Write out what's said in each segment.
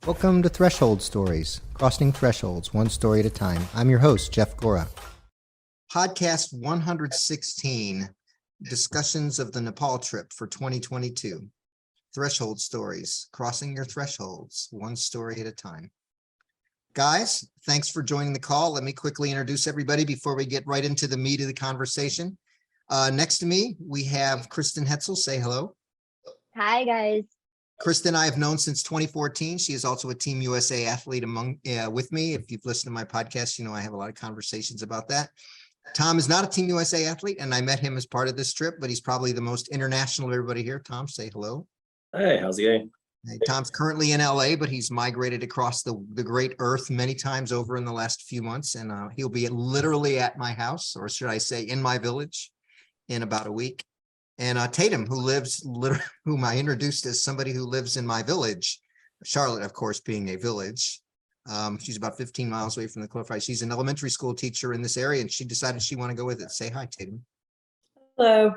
Welcome to Threshold Stories, crossing thresholds one story at a time. I'm your host, Jeff Gora. Podcast 116, discussions of the Nepal trip for 2022. Threshold Stories, crossing your thresholds one story at a time. Guys, thanks for joining the call. Let me quickly introduce everybody before we get right into the meat of the conversation. Next to me, we have Kristen Hetzel. Say hello. Hi, guys. Kristen, I have known since 2014. She is also a Team USA athlete with me. If you've listened to my podcast, you know I have a lot of conversations about that. Tom is not a Team USA athlete, and I met him as part of this trip, but he's probably the most international of everybody here. Tom, say hello. Hey, how's it going? Hey, Tom's currently in LA, but he's migrated across the great earth many times over in the last few months, and he'll be literally at my house, or should I say in my village, in about a week. And Tatum, whom I introduced as somebody who lives in my village, Charlotte, of course, being a village. She's about 15 miles away from the Cliff. She's an elementary school teacher in this area, and she decided she wanted to go with it. Say hi, Tatum. Hello.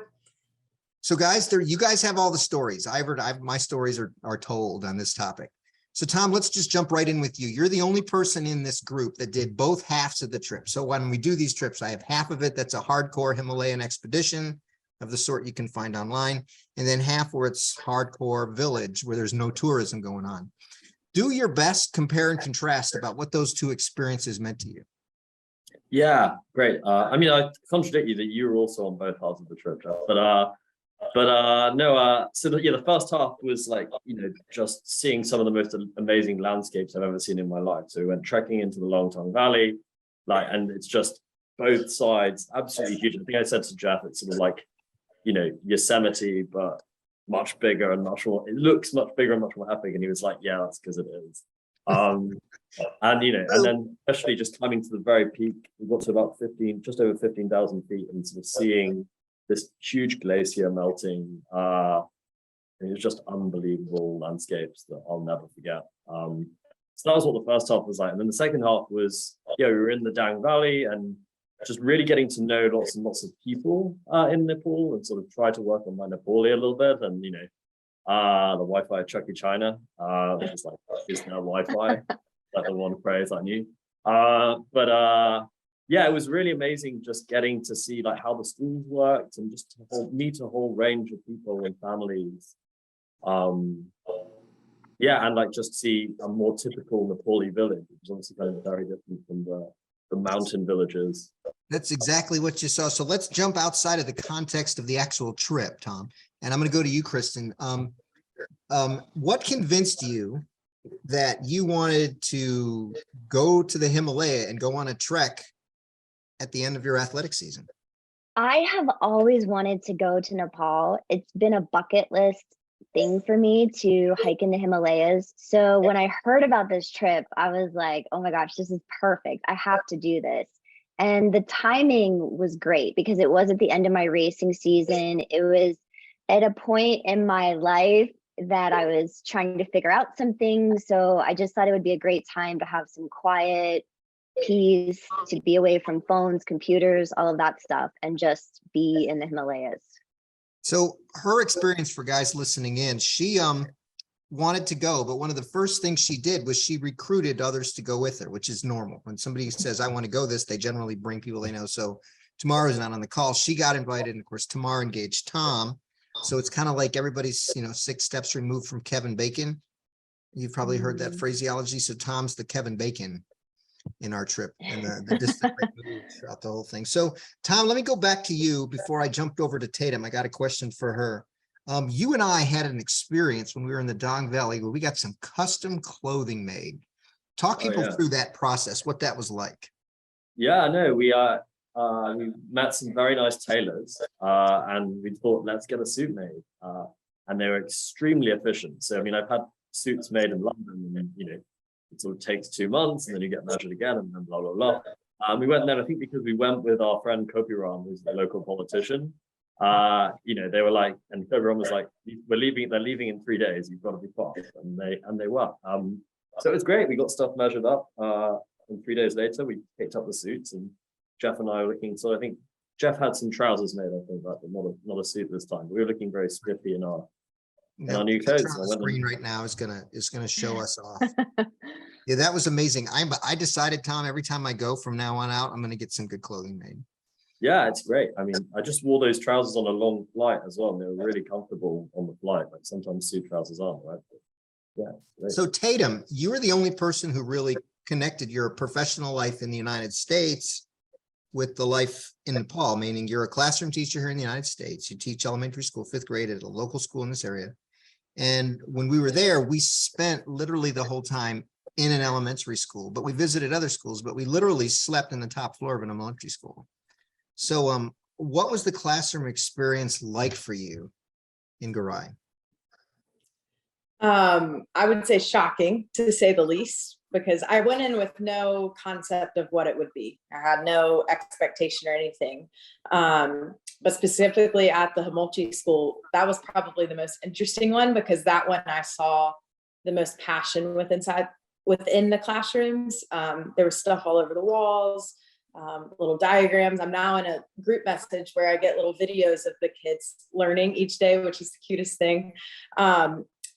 So, guys, you guys have all the stories. My stories are told on this topic. So, Tom, let's just jump right in with you. You're the only person in this group that did both halves of the trip. So when we do these trips, I have half of it that's a hardcore Himalayan expedition of the sort you can find online, and then half where it's hardcore village where there's no tourism going on. Do your best, compare and contrast about what those two experiences meant to you. Yeah, great. I contradict you that you were also on both halves of the trip, Jeff. The first half was like, just seeing some of the most amazing landscapes I've ever seen in my life. So we went trekking into the Longtong Valley, and it's just both sides, absolutely huge. I think I said to Jeff, it's sort of like, Yosemite, but much bigger and much more, it looks much bigger and much more epic. And he was like, yeah, that's because it is. And then especially just climbing to the very peak, we got to about just over 15,000 feet and sort of seeing this huge glacier melting. It was just unbelievable landscapes that I'll never forget. So that was what the first half was like. And then the second half was, we were in the Dang Valley and just really getting to know lots and lots of people in Nepal and sort of try to work on my Nepali a little bit. And, the Wi-Fi Chucky China, which is like, is there Wi-Fi? Like the one phrase I knew. It was really amazing just getting to see like how the schools worked and just to meet a whole range of people and families. And like just see a more typical Nepali village, which is obviously kind of very different from the mountain villages. That's exactly what you saw. So let's jump outside of the context of the actual trip, Tom. And I'm going to go to you, Kristen. What convinced you that you wanted to go to the Himalaya and go on a trek at the end of your athletic season? I have always wanted to go to Nepal. It's been a bucket list thing for me to hike in the Himalayas. So when I heard about this trip, I was like, oh my gosh, this is perfect. I have to do this. And the timing was great because it was at the end of my racing season. It was at a point in my life that I was trying to figure out some things. So I just thought it would be a great time to have some quiet, peace, to be away from phones, computers, all of that stuff, and just be in the Himalayas. So her experience, for guys listening in, she wanted to go, but one of the first things she did was she recruited others to go with her, which is normal. When somebody says, I want to go this, they generally bring people they know. So Tamara's not on the call. She got invited, and of course, Tamara engaged Tom. So it's kind of like everybody's, 6 steps removed from Kevin Bacon. You've probably heard that phraseology. So Tom's the Kevin Bacon in our trip and the distant throughout the whole thing. So Tom, let me go back to you before I jumped over to Tatum. I got a question for her. You and I had an experience when we were in the Dong Valley where we got some custom clothing made. Talk people through that process, what that was like. Yeah, no, we met some very nice tailors and we thought, let's get a suit made. And they were extremely efficient. So, I've had suits made in London and, it sort of takes 2 months and then you get measured again and then blah, blah, blah. We went there, I think because we went with our friend Kopi Ram, who's the local politician. They were like, and Kopi Ram was like, they're leaving in 3 days, you've got to be fast. And they were. So it was great. We got stuff measured up. And 3 days later, we picked up the suits and Jeff and I were looking, so I think Jeff had some trousers made, I think, but not a suit this time. But we were looking very spiffy in our and our new picture codes. on I the went screen and, right now is gonna show us off. Yeah, that was amazing. I decided, Tom, every time I go from now on out, I'm gonna get some good clothing made. yeah, it's great. I mean, I just wore those trousers on a long flight as well, and they were really comfortable on the flight. Like sometimes suit trousers aren't, right? Yeah. Great. So Tatum, you were the only person who really connected your professional life in the United States with the life in Nepal, meaning you're a classroom teacher here in the United States. You teach elementary school, 5th grade at a local school in this area. And when we were there, we spent literally the whole time in an elementary school, but we visited other schools, but we literally slept in the top floor of an elementary school. So what was the classroom experience like for you in Garai? I would say shocking, to say the least, because I went in with no concept of what it would be. I had no expectation or anything. But specifically at the Hamulchi school, that was probably the most interesting one, because that one I saw the most passion within the classrooms. There was stuff all over the walls, little diagrams. I'm now in a group message where I get little videos of the kids learning each day, which is the cutest thing.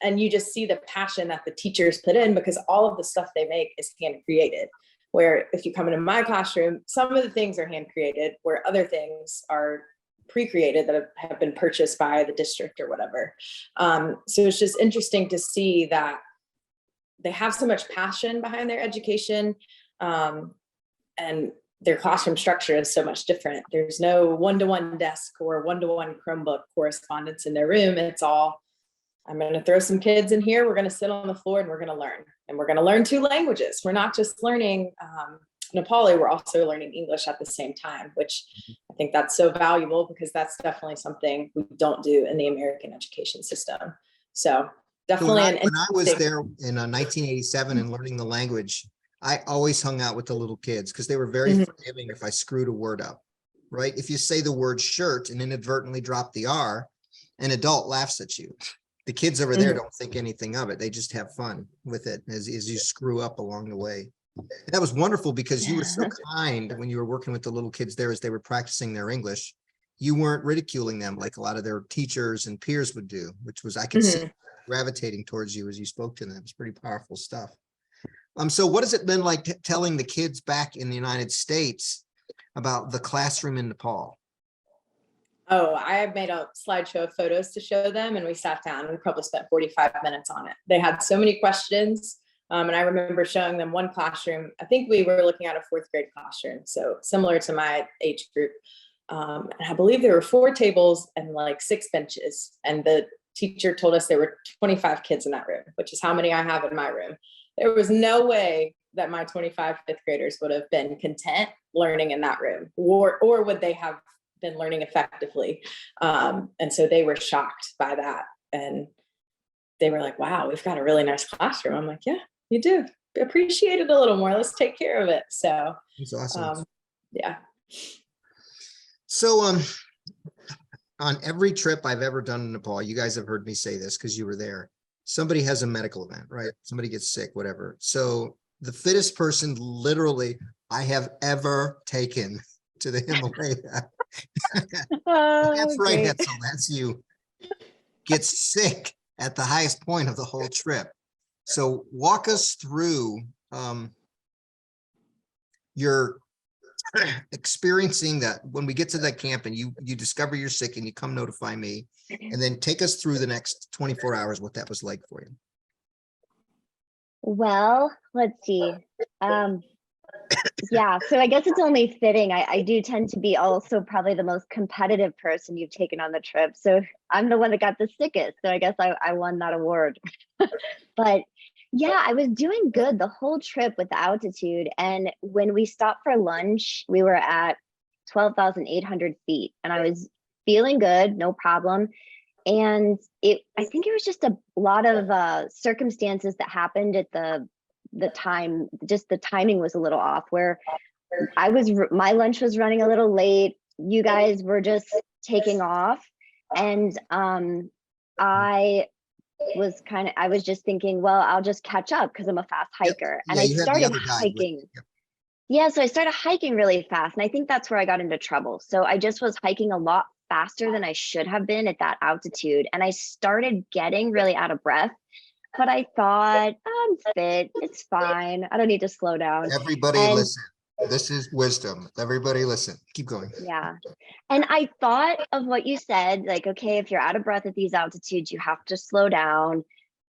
And you just see the passion that the teachers put in, because all of the stuff they make is hand created. Where if you come into my classroom, some of the things are hand created, where other things are pre-created that have been purchased by the district or whatever. So it's just interesting to see that they have so much passion behind their education, and their classroom structure is so much different. There's no one-to-one desk or one-to-one Chromebook correspondence in their room. It's all, I'm going to throw some kids in here. We're going to sit on the floor and we're going to learn. And we're going to learn 2 languages. We're not just learning Nepali, we're also learning English at the same time, which I think that's so valuable, because that's definitely something we don't do in the American education system. So definitely. So when I was there in 1987 and learning the language, I always hung out with the little kids because they were very forgiving if I screwed a word up, right? If you say the word shirt and inadvertently drop the R, an adult laughs at you. The kids over there don't think anything of it. They just have fun with it as you screw up along the way. And that was wonderful because you were so kind when you were working with the little kids there as they were practicing their English. You weren't ridiculing them like a lot of their teachers and peers would do, which was, I could see gravitating towards you as you spoke to them. It's pretty powerful stuff. So what has it been like telling the kids back in the United States about the classroom in Nepal? Oh, I made a slideshow of photos to show them, and we sat down and probably spent 45 minutes on it. They had so many questions. And I remember showing them one classroom. I think we were looking at a 4th grade classroom, so similar to my age group. And I believe there were 4 tables and like 6 benches. And the teacher told us there were 25 kids in that room, which is how many I have in my room. There was no way that my 25 5th graders would have been content learning in that room, or would they have been learning effectively. And so they were shocked by that. And they were like, wow, we've got a really nice classroom. I'm like, yeah, you do. Appreciate it a little more. Let's take care of it. So That's awesome. Yeah. So on every trip I've ever done in Nepal, you guys have heard me say this because you were there. Somebody has a medical event, right? Somebody gets sick, whatever. So the fittest person literally I have ever taken to the Himalaya. That's right, Hetzel, that's you. Gets sick at the highest point of the whole trip. So walk us through your experiencing that when we get to that camp and you discover you're sick and you come notify me, and then take us through the next 24 hours, what that was like for you. Well, let's see. Yeah, so I guess it's only fitting. I do tend to be also probably the most competitive person you've taken on the trip. So I'm the one that got the sickest. So I guess I won that award. But yeah, I was doing good the whole trip with the altitude. And when we stopped for lunch, we were at 12,800 feet and I was feeling good, no problem. And I think it was just a lot of circumstances that happened at the time, just the timing was a little off, where my lunch was running a little late. You guys were just taking off. And I was just thinking, well, I'll just catch up because I'm a fast hiker. And I started hiking. Yeah, so I started hiking really fast. And I think that's where I got into trouble. So I just was hiking a lot faster than I should have been at that altitude. And I started getting really out of breath, but I thought, I'm fit. It's fine. I don't need to slow down. Everybody And- listen. This is wisdom. Everybody listen. Keep going. Yeah. And I thought of what you said, like, okay, if you're out of breath at these altitudes, you have to slow down.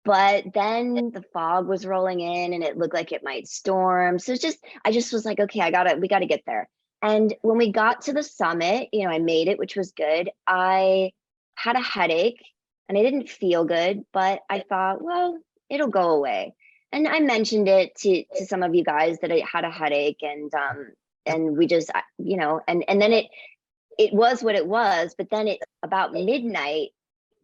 But then the fog was rolling in and it looked like it might storm. So it's just, I just was like, okay, we got to get there. And when we got to the summit, you know, I made it, which was good. I had a headache and I didn't feel good, but I thought, well, it'll go away. And I mentioned it to some of you guys that I had a headache, and we just, you know, and then it was what it was. But then about midnight,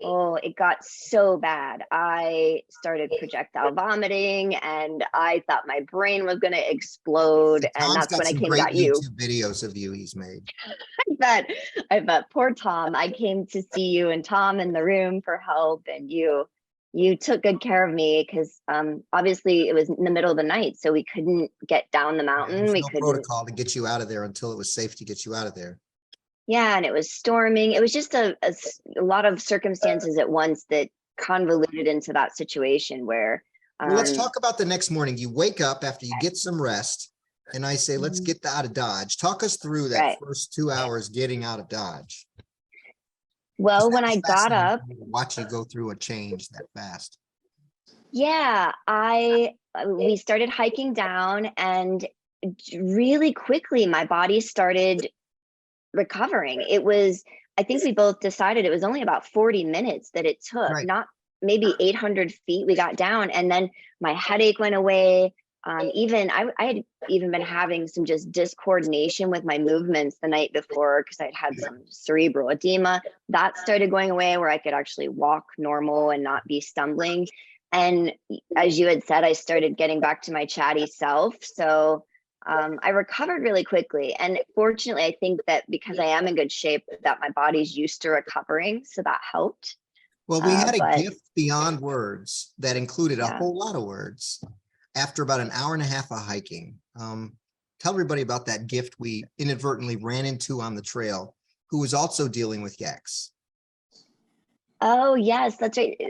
oh, it got so bad. I started projectile vomiting and I thought my brain was going to explode. And Tom's that's got when I some came and great got you. YouTube videos of you he's made. I bet poor Tom. I came to see you and Tom in the room for help, and you took good care of me because obviously it was in the middle of the night, so we couldn't get down the mountain. There's We no couldn't. protocol to get you out of there until it was safe to get you out of there. Yeah, and it was storming. It was just a lot of circumstances at once that convoluted into that situation where. Well, let's talk about the next morning. You wake up after you get some rest, and I say, let's Mhm. get out of Dodge. Talk us through that Right. first 2 hours getting out of Dodge. Well, That when was I got fascinating up, for me to watch you go through a change that fast. yeah, we started hiking down, and really quickly my body started recovering. I think we both decided it was only about 40 minutes that it took, Right. not maybe 800 feet we got down, and then my headache went away. Even I had even been having some just discoordination with my movements the night before because I'd had some cerebral edema. That started going away where I could actually walk normal and not be stumbling. And as you had said, I started getting back to my chatty self. So I recovered really quickly. And fortunately, I think that because I am in good shape, that my body's used to recovering. So that helped. Well, we had a But- gift beyond words that included a Yeah. whole lot of words after about an hour and a half of hiking. Tell everybody about that gift we inadvertently ran into on the trail, who was also dealing with yaks. Oh, yes, that's right.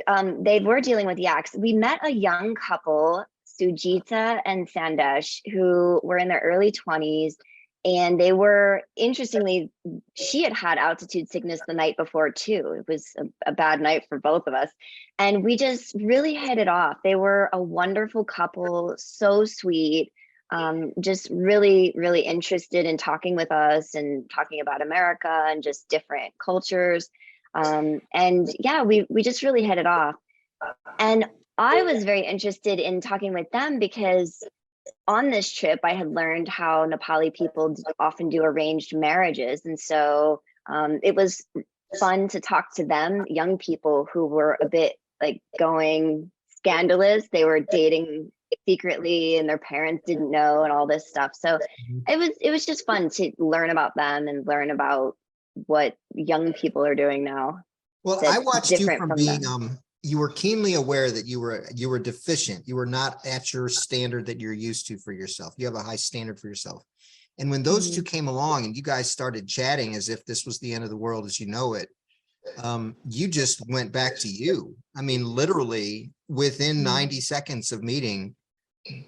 They were dealing with yaks. We met a young couple, Sujita and Sandesh, who were in their early 20s. And they were, interestingly, she had had altitude sickness the night before too. It was a bad night for both of us. And we just really hit it off. They were a wonderful couple, so sweet, just really, really interested in talking with us and talking about America and just different cultures. And yeah, we just really hit it off. And I was very interested in talking with them because on this trip, I had learned how Nepali people often do arranged marriages. And so it was fun to talk to them, young people who were a bit like going scandalous. They were dating secretly and their parents didn't know and all this stuff. So it was just fun to learn about them and learn about what young people are doing now. Well, That's I watched you different from from being, them. you were keenly aware that you were deficient. You were not at your standard that you're used to for yourself. You have a high standard for yourself. And when those two came along and you guys started chatting as if this was the end of the world as you know it, you just went back to you. I mean, literally within 90 seconds of meeting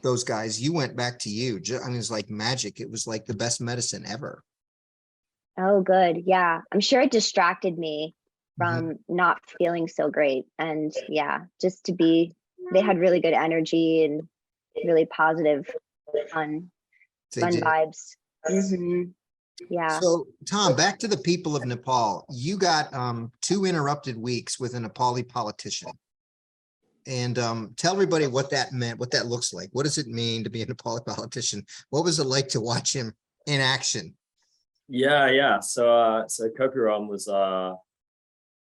those guys, you went back to you. I mean, it was like magic. It was like the best medicine ever. Oh, good. Yeah. I'm sure it distracted me from not feeling so great. And yeah, just to be, they had really good energy and really positive, fun They did. vibes. Yeah. So Tom, back to the people of Nepal. You got 2 interrupted weeks with a Nepali politician. And tell everybody what that meant, what that looks like. What does it mean to be a Nepali politician? What was it like to watch him in action? Yeah. So Kopiram was there are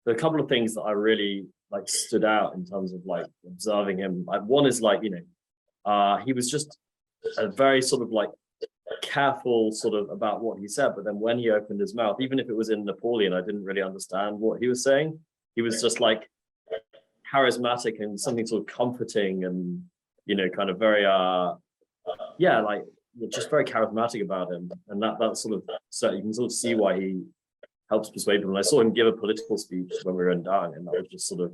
a couple of things that I really like stood out in terms of like observing him. Like, one is like, he was just a very sort of like careful sort of about what he said, but then when he opened his mouth, even if it was in Nepalian, I didn't really understand what he was saying. He was just like charismatic and something sort of comforting and kind of very just very charismatic about him. And that sort of, so you can sort of see why he helps persuade people. And I saw him give a political speech when we were in Dang, and that was just sort of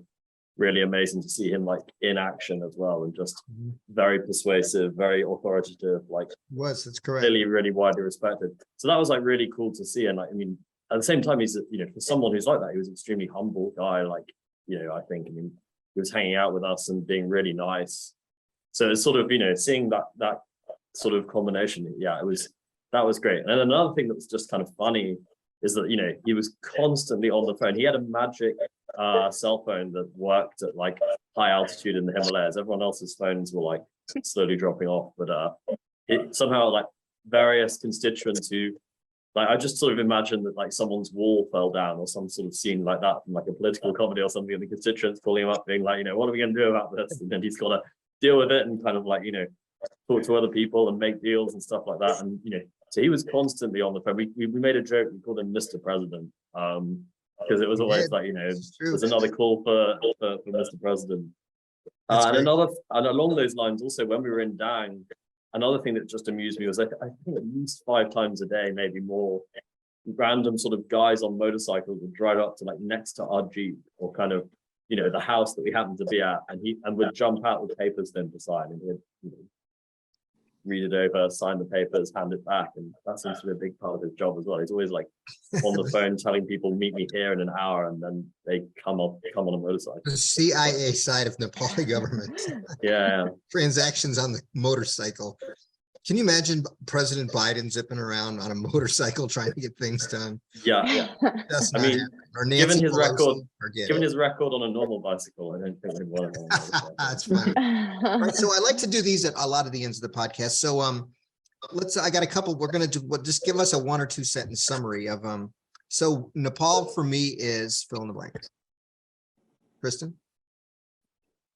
really amazing to see him like in action as well, and just very persuasive, very authoritative, like That's correct. really, really widely respected. So that was like really cool to see. And like, I mean, at the same time, he's, you know, for someone who's like that, he was an extremely humble guy. Like, you know, I think, I mean, he was hanging out with us and being really nice. So it's sort of, you know, seeing that sort of combination, yeah, that was great. And another thing that was just kind of funny is that, you know, he was constantly on the phone. He had a magic cell phone that worked at like high altitude in the Himalayas. Everyone else's phones were like slowly dropping off, but it somehow like various constituents who, like, I just sort of imagined that like someone's wall fell down or some sort of scene like that from like a political comedy or something, and the constituents calling him up being like, you know, what are we going to do about this? And then he's got to deal with it and kind of like, you know, talk to other people and make deals and stuff like that. And, you know, so he was constantly on the phone. We made a joke, we called him Mr. President, because it was always like, you know, there's another call for Mr. President. And along those lines, also when we were in Dang, another thing that just amused me was I think at least 5 times a day, maybe more, random sort of guys on motorcycles would drive up to like next to our Jeep or kind of, you know, the house that we happened to be at, and would jump out with papers then to sign, and he'd, you know, read it over, sign the papers, hand it back. And that seems to be a big part of his job as well. He's always like on the phone telling people, meet me here in an hour, and then they come on a motorcycle. The CIA side of Nepali government. Yeah. Transactions on the motorcycle. Can you imagine President Biden zipping around on a motorcycle trying to get things done? Yeah. That's I not mean, happening. Or Nancy given his Pelosi, record, forget given it. his record on a normal bicycle, I don't think we'd want to. That's fine. Right, so I like to do these at a lot of the ends of the podcast. So I got a couple. We're gonna do just give us a 1 or 2 sentence summary of so Nepal for me is fill in the blank. Kristen?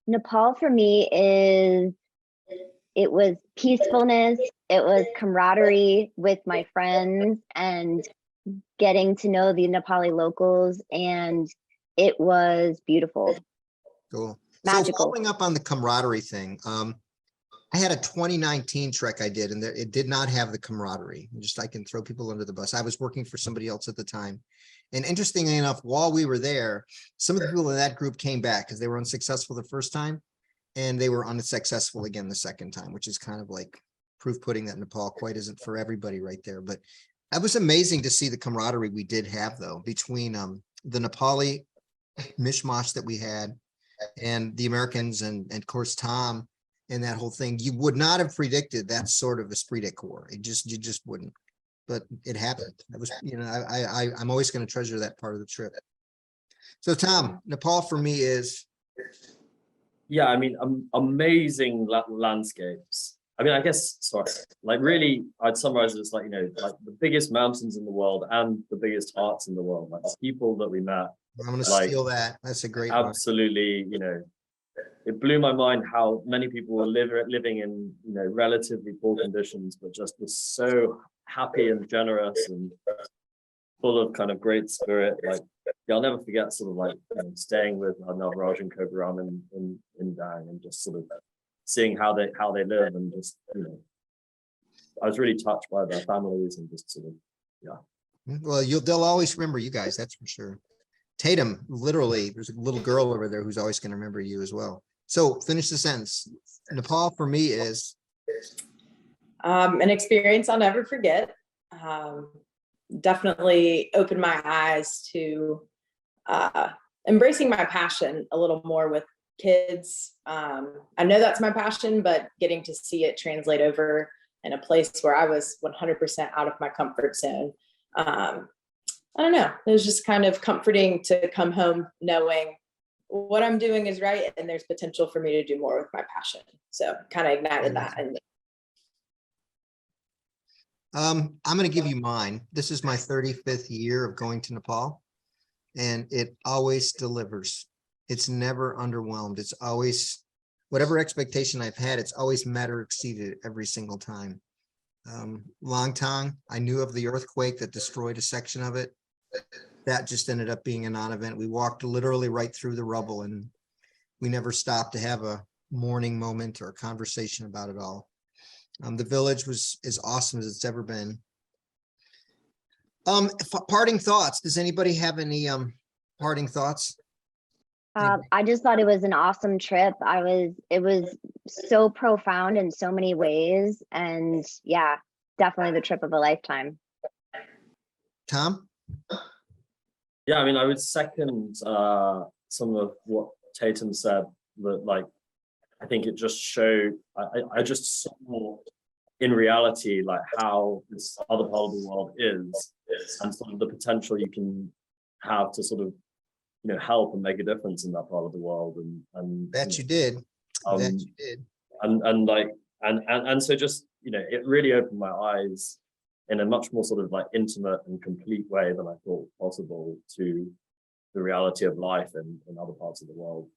Nepal for me is, it was peacefulness, it was camaraderie with my friends and getting to know the Nepali locals, and it was beautiful. Cool. Magical. So following up on the camaraderie thing, I had a 2019 trek I did, and it did not have the camaraderie. Just I can throw people under the bus. I was working for somebody else at the time. And interestingly enough, while we were there, some of the people in that group came back because they were unsuccessful the first time, and they were unsuccessful again the second time, which is kind of like proof pudding that Nepal quite isn't for everybody right there. But that was amazing to see the camaraderie we did have, though, between the Nepali mishmash that we had and the Americans and of course Tom and that whole thing. You would not have predicted that sort of esprit de corps. You just wouldn't. But it happened. That was, you know, I'm always going to treasure that part of the trip. So Tom, Nepal for me is. Yeah, I mean, amazing landscapes. I mean, I guess, sorry, like really, I'd summarize it as like, you know, like the biggest mountains in the world and the biggest hearts in the world. Like the people that we met. I'm going to like, steal that. That's a great absolutely, you know, it blew my mind how many people were living in, you know, relatively poor conditions, but just were so happy and generous and full of kind of great spirit. Like, yeah, I'll never forget sort of like, you know, staying with Raj and Kobaram in Dang, and just sort of seeing how they live, and just, you know, I was really touched by their families and just sort of, yeah. Well, they'll always remember you guys, that's for sure. Tatum, literally, there's a little girl over there who's always going to remember you as well. So finish the sentence. Nepal for me is an experience I'll never forget. Definitely opened my eyes to embracing my passion a little more with kids. I know that's my passion, but getting to see it translate over in a place where I was 100% out of my comfort zone. I don't know. It was just kind of comforting to come home knowing what I'm doing is right, and there's potential for me to do more with my passion. So kind of ignited that. And I'm going to give you mine. This is my 35th year of going to Nepal, and it always delivers. It's never underwhelmed. It's always, whatever expectation I've had, it's always met or exceeded every single time. Langtang, I knew of the earthquake that destroyed a section of it. That just ended up being a non-event. We walked literally right through the rubble, and we never stopped to have a mourning moment or a conversation about it all. The village was as awesome as it's ever been. Parting thoughts. Does anybody have any parting thoughts? I just thought it was an awesome trip. It was so profound in so many ways. And yeah, definitely the trip of a lifetime. Tom? Yeah, I mean, I would second some of what Tatum said, that like, I think it just showed, I just saw in reality, like how this other part of the world is, and sort of the potential you can have to sort of, you know, help and make a difference in that part of the world. And Bet you did. Bet you did. And so just, you know, it really opened my eyes in a much more sort of like intimate and complete way than I thought possible to the reality of life in other parts of the world.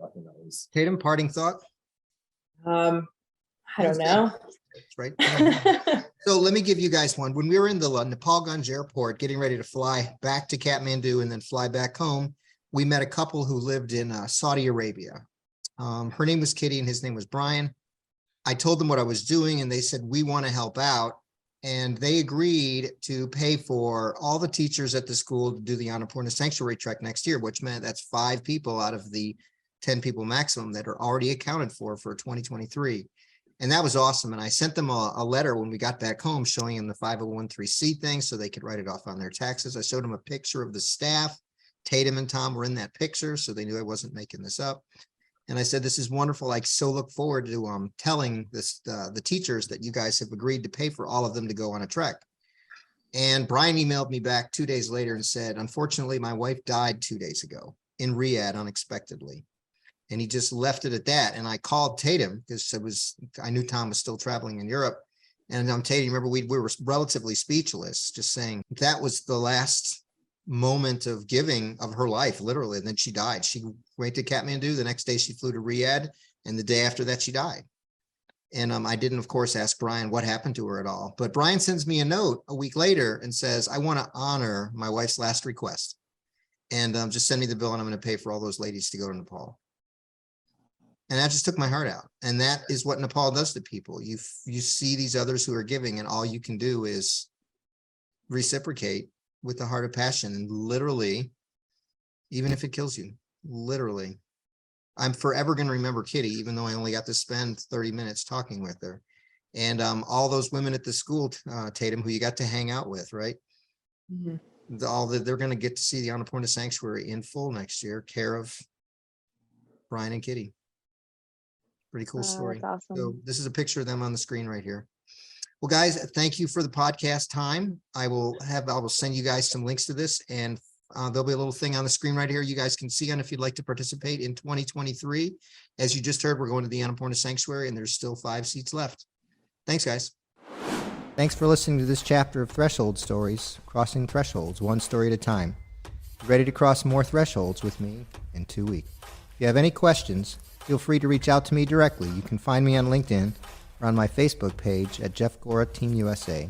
I think that was Tatum, parting thought? I don't know. Right. So let me give you guys one. When we were in the Nepalganj airport, getting ready to fly back to Kathmandu and then fly back home, we met a couple who lived in Saudi Arabia. Her name was Kitty and his name was Brian. I told them what I was doing and they said, we want to help out. And they agreed to pay for all the teachers at the school to do the Annapurna Sanctuary trek next year, which meant that's 5 people out of the 10 people maximum that are already accounted for 2023. And that was awesome. And I sent them a letter when we got back home showing them the 501(c)(3) thing so they could write it off on their taxes. I showed them a picture of the staff. Tatum and Tom were in that picture, so they knew I wasn't making this up. And I said, this is wonderful. I so look forward to telling the teachers that you guys have agreed to pay for all of them to go on a trek. And Brian emailed me back 2 days later and said, unfortunately, my wife died 2 days ago in Riyadh unexpectedly. And he just left it at that. And I called Tatum because I knew Tom was still traveling in Europe. And Tatum, remember, we were relatively speechless, just saying that was the last moment of giving of her life, literally. And then she died. She went to Kathmandu. The next day she flew to Riyadh. And the day after that, she died. And I didn't, of course, ask Brian what happened to her at all. But Brian sends me a note a week later and says, I want to honor my wife's last request. And just send me the bill and I'm going to pay for all those ladies to go to Nepal. And that just took my heart out. And that is what Nepal does to people. You see these others who are giving, and all you can do is reciprocate with the heart of passion. And literally, even if it kills you, literally, I'm forever going to remember Kitty, even though I only got to spend 30 minutes talking with her. And all those women at the school, Tatum, who you got to hang out with, right? Mm-hmm. They're going to get to see the Annapurna Sanctuary in full next year, care of Brian and Kitty. Pretty cool story. That's awesome. So this is a picture of them on the screen right here. Well, guys, thank you for the podcast time. I will send you guys some links to this, and there'll be a little thing on the screen right here you guys can see on if you'd like to participate in 2023. As you just heard, we're going to the Annapurna Sanctuary, and there's still 5 seats left. Thanks, guys. Thanks for listening to this chapter of Threshold Stories, crossing thresholds one story at a time. Be ready to cross more thresholds with me in 2 weeks. If you have any questions, feel free to reach out to me directly. You can find me on LinkedIn or on my Facebook page at Jeff Gora Team USA.